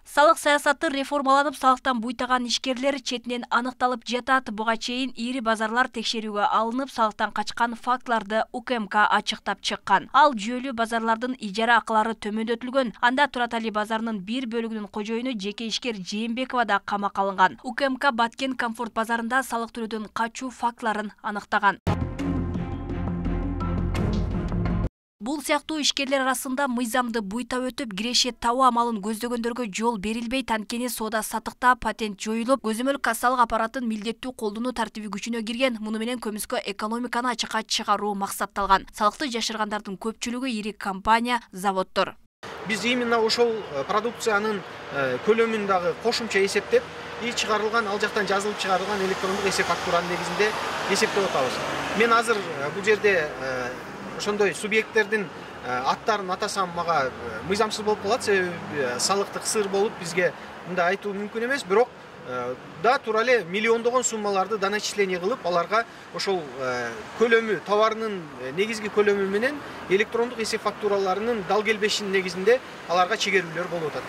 Салык саясаты реформаланып, салыктан буйтаган ишкерлер четинен аныкталып жатат. Буга чейин ири базарлар текшерүүгө алынып, салыктан качкан фактыларды УКМК ачыктап чыккан. Ал жүйөлүү базарлардын ижара акылары төмөндөтүлгөн. Анда Туратали базарынын бир бөлүгүнүн кожоюну жеке ишкер Жээнбекова да камакка алынган. УКМК Баткен комфорт базарында салык төлөөдөн качуу фактыларын аныктаган. Бул сыяктуу ишкерлер арасында мыйзамды буйтап өтүп, киреше табуу амалын көздөгөндөргө жол берилбей, анткени соода саттыкта патент жоюлуп, көзөмөл кассалык аппаратын милдеттүү колдонуу тартиби күчүнө кирген. Муну менен көмүскө экономиканы ачыкка чыгаруу максатталган. Салыкты жашыргандардын көпчүлүгү ири компания, заводдор. Биз именно ошол продукциянын көлөмүн дагы кошумча эсептеп, чыгарылган, ал жактан жазылып чыгарылган электрондук эсеп фактуранын негизинде эсептеп атабыз. Мен азыр бул жерде ошондой субъекттердин аттарын атасам мага мыйзамсыз болуп калат, себеби салыктык сыр болуп бизге мындай айтуу мүмкүн эмес. Бирок да тура эле миллиондогон суммаларды доначисление кылып, аларга ошол көлөмү, товарынын негизги көлөмү менен электрондук эсеп фактураларынын дал келбешинин негизинде аларга чегерүүлөр болуп атат.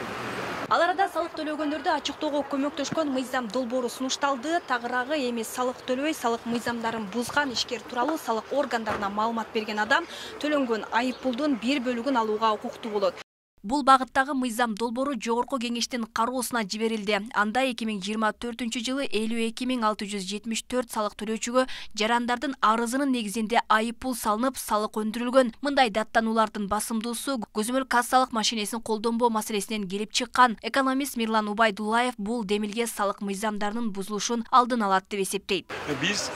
Ал арада салык төлөгөндөрдү ачыктоого көмөктөшкөн мыйзам долбоору сунушталды. Тагыраагы эми салык төлөбөй, салык мыйзамдарын бузган ишкер тууралуу салык органдарына маалымат берген адам төлөнгөн айып пулдун бир бөлүгүн алууга укуктуу болот. Бул багыттагы мыйзам долбоору жогорку кеңештин кароосуна жиберилди. Анда 2024-жылы 52.674 салык төлөөчүгө жарандардын арызынын негизинде айып пул салынып, салык өндүрүлгөн. Мындай даттануулардын басымдуусу көзөмөл кассалык машинесин колдонбоо маселесинен келип чыккан. Экономист Мирлан Убайдуллаев бул демилге салык мыйзамдарынын бузулушун алдын алат деп эсептейт. Биз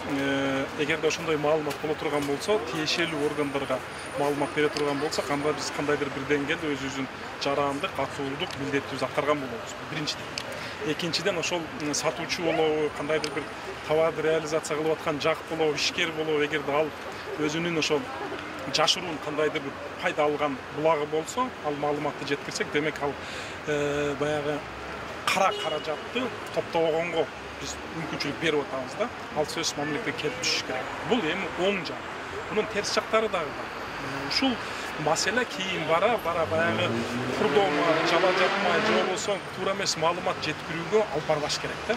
эгерде ошондой маалымат боло турган болсо, тиешелүү органдарга маалымат бере турган болсок, анда биз кандайдыр бир деңгээлде өзүбүздүн жарандык, катуулдук милдетибизди аткарган болобуз. Биринчиден. Экинчиден, ошол сатуучу болобу, кандайдыр бир товарды реализация кылып аткан жак болобу, ишкер болобу, эгерде ал өзүнүн ошол жашыруун кандайдыр бир пайда алган булагы болсо, ал маалыматты жеткирсек, демек ал баягы кара каражатты топтобогонго биз мүмкүнчүлүк берип атабыз да. Ал сөзсүз мамлекетке келип түшүш керек. Бул эми оң жак. Мунун терс жактары дагы бар. Ушул маселе кийин бара баягы курдомо, жала жапмай, же болбосо туура эмес маалымат жеткирүүгө алып барбаш керек да.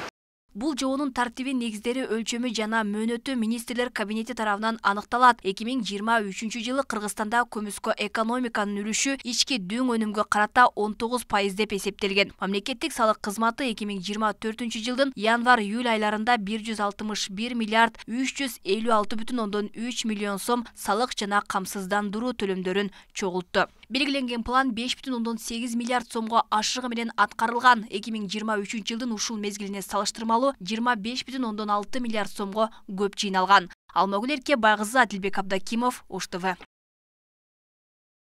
Бул жоонун тартиби, негиздери, өлчөмү жана мөөнөтү министрлер кабинети тарабынан аныкталат. 2023-жылы Кыргызстанда көмүскө экономиканын үлүшү ички дөң өнүмгө карата 19% деп эсептелген. Мамлекеттик салык кызматы 2024-жылдын январь-июль айларында 161 миллиард 356,3 миллион сом салык жана камсыздандыруу төлөмдөрүн чогултту. Белгиленген план 5,8 миллиард сомго ашыгы менен аткарылган. 2023-жылдын ушул мезгилине салыштырмалуу 25,6 миллиард сомго көп жыйналган. Алмагүл Эрке, Байгызы Адилбек Абдакимов, Ош ТВ.